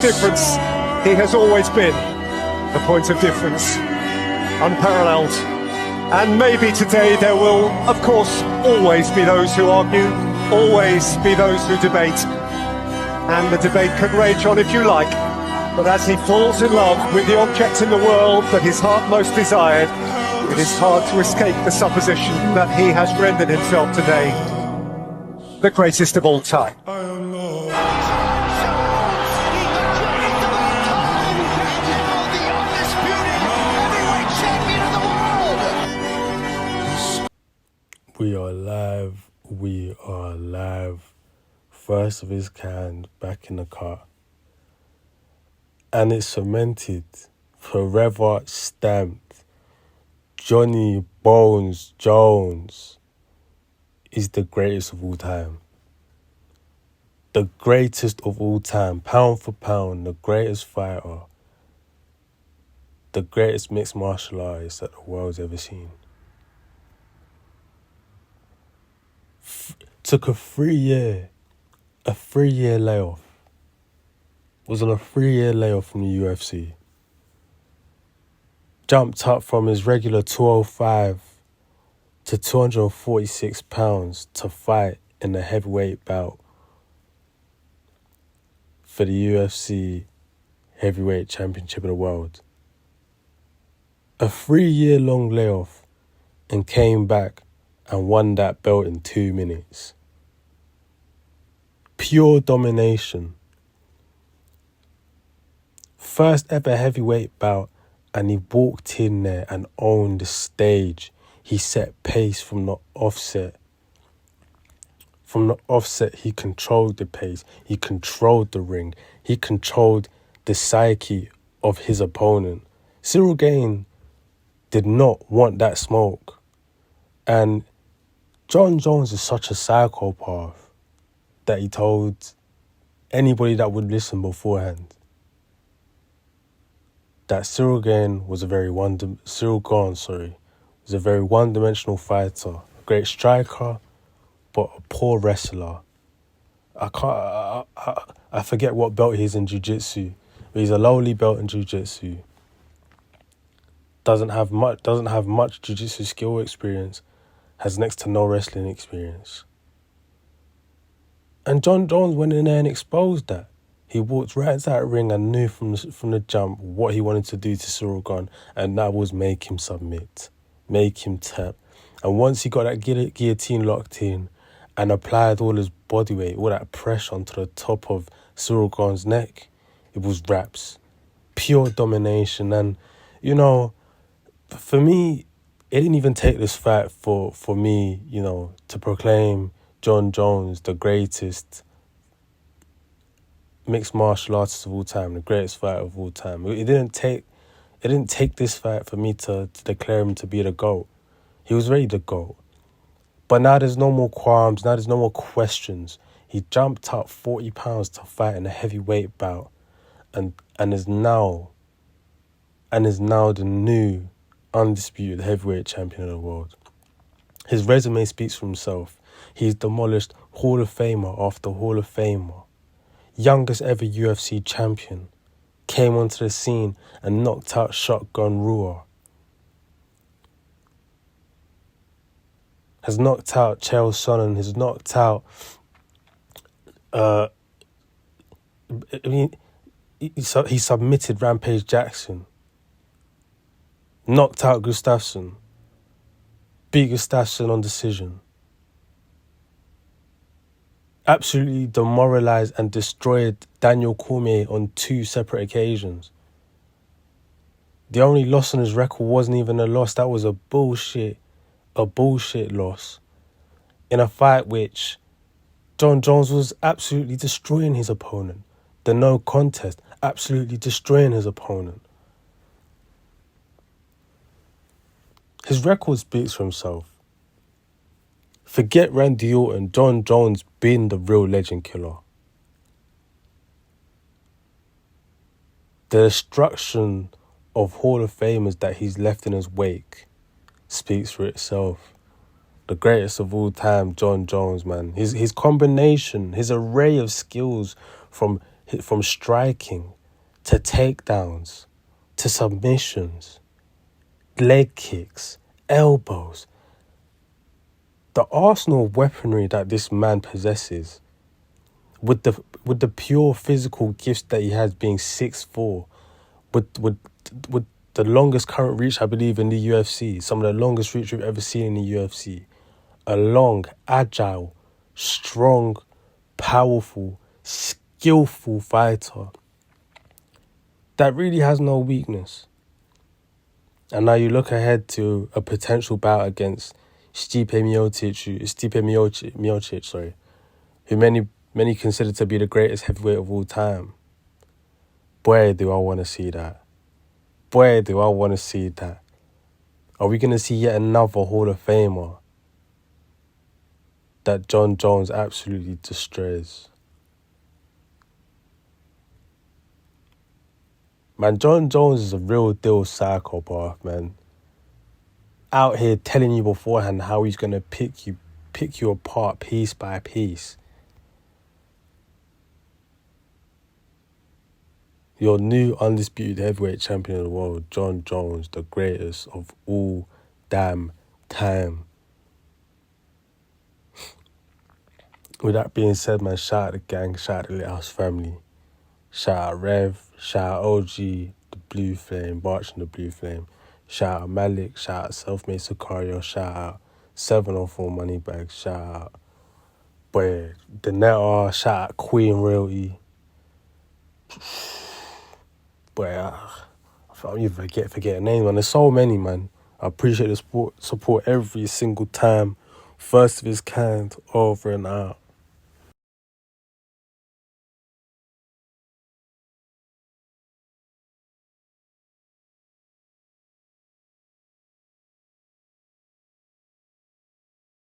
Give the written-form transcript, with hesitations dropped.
difference. He has always been the point of difference, unparalleled. And maybe today there will, of course, always be those who argue, always be those who debate. And the debate can rage on if you like. But as he falls in love with the object in the world that his heart most desired, it is hard to escape the supposition that he has rendered himself today the greatest of all time. We are live, we are live. First of his kind, back in the car. And it's cemented, forever stamped. Johnny Bones Jones is the greatest of all time. The greatest of all time, pound for pound, the greatest fighter. The greatest mixed martial artist that the world's ever seen. Took a 3-year layoff. Was on a 3-year layoff from the UFC. Jumped up from his regular 205 to 246 pounds to fight in the heavyweight bout for the UFC Heavyweight Championship of the World. A 3-year long layoff, and came back and won that belt in 2 minutes. Pure domination. First ever heavyweight bout, and he walked in there and owned the stage. He set pace from the offset. From the offset, he controlled the pace. He controlled the ring. He controlled the psyche of his opponent. Cyril Gane did not want that smoke. And Jon Jones is such a psychopath that he told anybody that would listen beforehand that Cyril Gane was a very one-dimensional fighter, a great striker, but a poor wrestler. I forget what belt he is in jiu-jitsu, but he's a lowly belt in jiu-jitsu. Doesn't have much jiu-jitsu skill experience, has next to no wrestling experience. And Jon Jones went in there and exposed that. He walked right into that ring and knew from the jump what he wanted to do to Cyril Gane, and that was make him submit, make him tap. And once he got that guillotine locked in and applied all his body weight, all that pressure onto the top of Cyril Gane's neck, it was wraps. Pure domination. And, you know, for me, it didn't even take this fight for me, you know, to proclaim Jon Jones the greatest mixed martial artist of all time, the greatest fighter of all time. It didn't take this fight for me to declare him to be the GOAT. He was ready to go. But now there's no more qualms, now there's no more questions. He jumped up 40 pounds to fight in a heavyweight bout and is now the new undisputed heavyweight champion of the world. His resume speaks for himself. He's demolished Hall of Famer after Hall of Famer. Youngest ever UFC champion. Came onto the scene and knocked out Shotgun Rua. Has knocked out Chael Sonnen. Has knocked out... he submitted Rampage Jackson. Knocked out Gustafsson. Beat Gustafsson on decision. Absolutely demoralized and destroyed Daniel Cormier on 2 separate occasions. The only loss on his record wasn't even a loss. That was a bullshit loss. In a fight which Jon Jones was absolutely destroying his opponent. The no contest, absolutely destroying his opponent. His record speaks for himself. Forget Randy Orton, Jon Jones being the real legend killer. The destruction of Hall of Famers that he's left in his wake speaks for itself. The greatest of all time, Jon Jones, man. His combination, his array of skills, from from striking to takedowns to submissions, leg kicks, elbows. The arsenal of weaponry that this man possesses, with the pure physical gifts that he has, being 6'4", with the longest current reach I believe in the UFC, some of the longest reach we've ever seen in the UFC, a long, agile, strong, powerful, skillful fighter that really has no weakness. And now you look ahead to a potential bout against Stipe Miocic, who many consider to be the greatest heavyweight of all time. Boy, do I want to see that. Boy, do I want to see that. Are we going to see yet another Hall of Famer that Jon Jones absolutely destroys? Man, Jon Jones is a real deal psychopath, man. Out here telling you beforehand how he's going to pick you apart piece by piece. Your new undisputed heavyweight champion of the world, Jon Jones, the greatest of all damn time. With that being said, man, shout out the gang, shout out the Little House family. Shout out Rev, shout out OG, the Blue Flame, Barch and the Blue Flame. Shout out Malik, shout out Selfmade Sicario, shout out 704 Moneybags, shout out boy, the Netter, shout out Queen Realty. Boy, I'm even forgetting names, man. There's so many, man. I appreciate the support every single time. First of his kind, over and out.